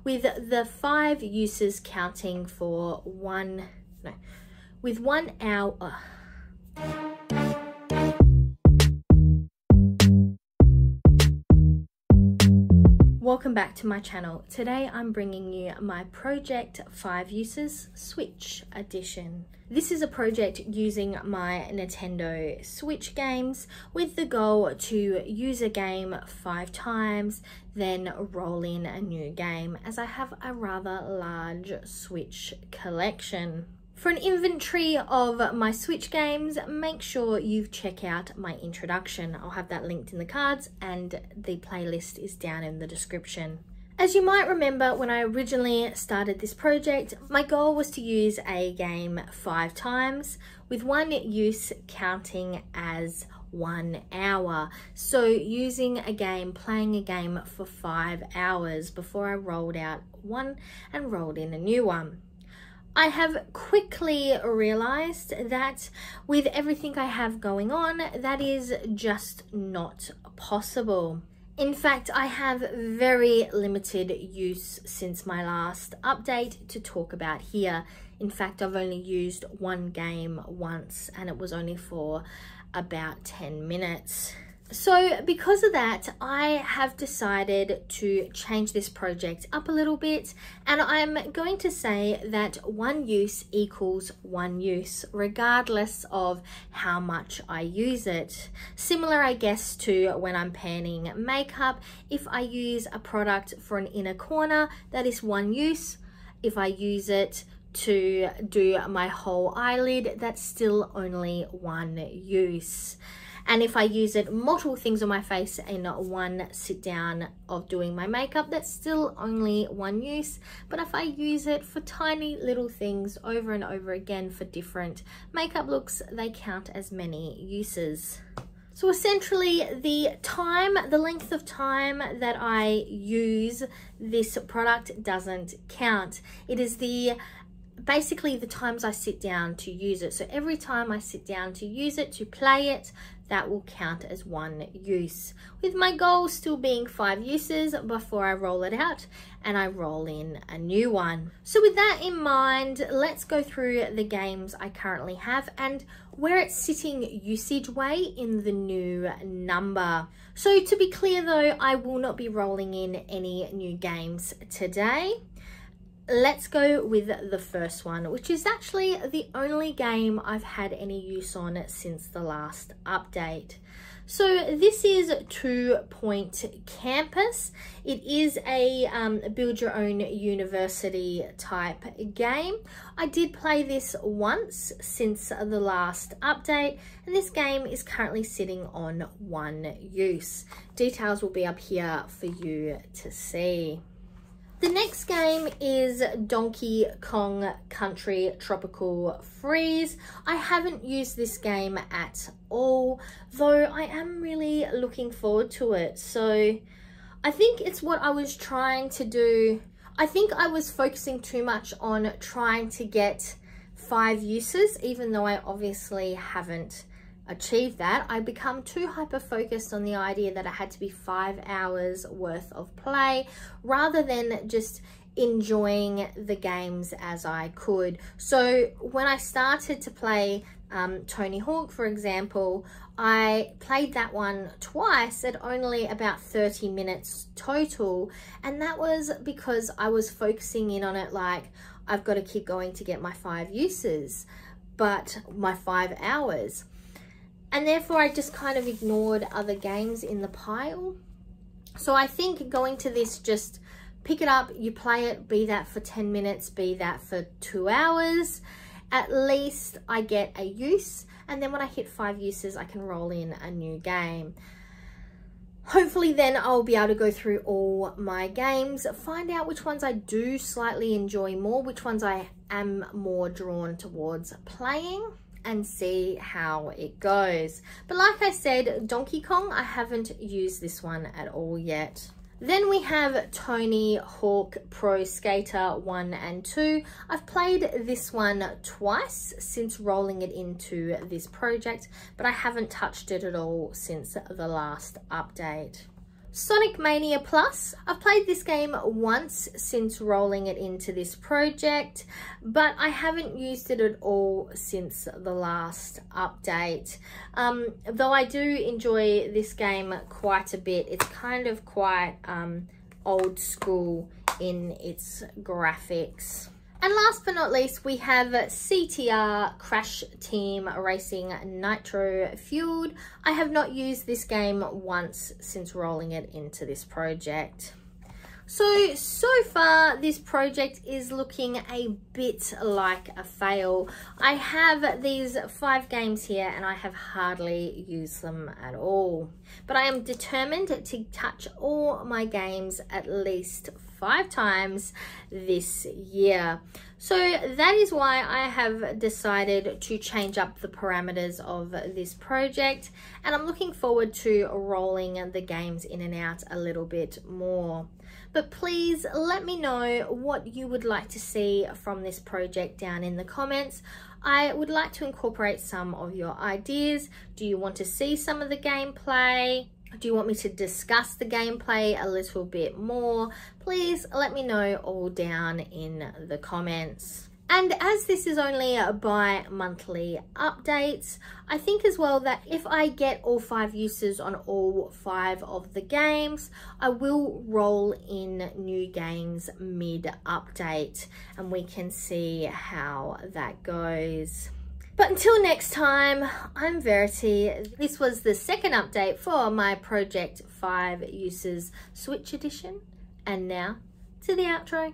with the 5 uses counting for 1 hour. Welcome back to my channel. Today I'm bringing you my Project 5 Uses Switch edition. This is a project using my Nintendo Switch games with the goal to use a game 5 times, then roll in a new game, as I have a rather large Switch collection. For an inventory of my Switch games, make sure you check out my introduction. I'll have that linked in the cards and the playlist is down in the description. As you might remember, when I originally started this project, my goal was to use a game 5 times, with 1 use counting as 1 hour. So using a game, playing a game for 5 hours before I rolled out one and rolled in a new one. I have quickly realized that with everything I have going on, that is just not possible. In fact, I have very limited use since my last update to talk about here. In fact, I've only used 1 game once and it was only for about 10 minutes. So because of that, I have decided to change this project up a little bit, and I'm going to say that 1 use equals 1 use regardless of how much I use it. Similar, I guess, to when I'm panning makeup. If I use a product for an inner corner, that is 1 use. If I use it to do my whole eyelid, that's still only 1 use. And if I use it multiple things on my face in 1 sit down of doing my makeup, that's still only 1 use. But if I use it for tiny little things over and over again for different makeup looks, they count as many uses. So essentially the length of time that I use this product doesn't count. It is basically the times I sit down to use it. So every time I sit down to use it, to play it, that will count as 1 use, with my goal still being 5 uses before I roll it out and I roll in a new one. So with that in mind, let's go through the games I currently have and where it's sitting usage way in the new number. So to be clear though, I will not be rolling in any new games today. Let's go with the first one, which is actually the only game I've had any use on since the last update. So this is 2 Point Campus. It is a build your own university type game. I did play this once since the last update, and this game is currently sitting on 1 use. Details will be up here for you to see. The next game is Donkey Kong Country Tropical Freeze. I haven't used this game at all, though I am really looking forward to it. So I think it's what I was trying to do. I think I was focusing too much on trying to get 5 uses, even though I obviously haven't achieve that. I become too hyper focused on the idea that it had to be 5 hours worth of play rather than just enjoying the games as I could. So when I started to play Tony Hawk, for example, I played that one twice at only about 30 minutes total, and that was because I was focusing in on it like I've got to keep going to get my 5 uses, but my 5 hours. And therefore I just kind of ignored other games in the pile. So I think going to this, just pick it up, you play it, be that for 10 minutes, be that for 2 hours. At least I get a use, and then when I hit 5 uses, I can roll in a new game. Hopefully then I'll be able to go through all my games, find out which ones I do slightly enjoy more, which ones I am more drawn towards playing, and see how it goes. But like I said, Donkey Kong, I haven't used this one at all yet. Then we have Tony Hawk Pro Skater 1 and 2. I've played this one twice since rolling it into this project, but I haven't touched it at all since the last update. Sonic Mania Plus. I've played this game once since rolling it into this project, but I haven't used it at all since the last update. Though I do enjoy this game quite a bit. It's kind of quite old school in its graphics. And last but not least, we have CTR Crash Team Racing Nitro Fueled. I have not used this game once since rolling it into this project. So far this project is looking a bit like a fail. I have these 5 games here and I have hardly used them at all. But I am determined to touch all my games at least 5 times this year. So that is why I have decided to change up the parameters of this project, and I'm looking forward to rolling the games in and out a little bit more. But please let me know what you would like to see from this project down in the comments. I would like to incorporate some of your ideas. Do you want to see some of the gameplay? Do you want me to discuss the gameplay a little bit more? Please let me know all down in the comments. And as this is only a bi-monthly updates, I think as well that if I get all 5 uses on all 5 of the games, I will roll in new games mid-update and we can see how that goes. But until next time, I'm Verity. This was the second update for my Project 5 Uses Switch Edition. And now to the outro.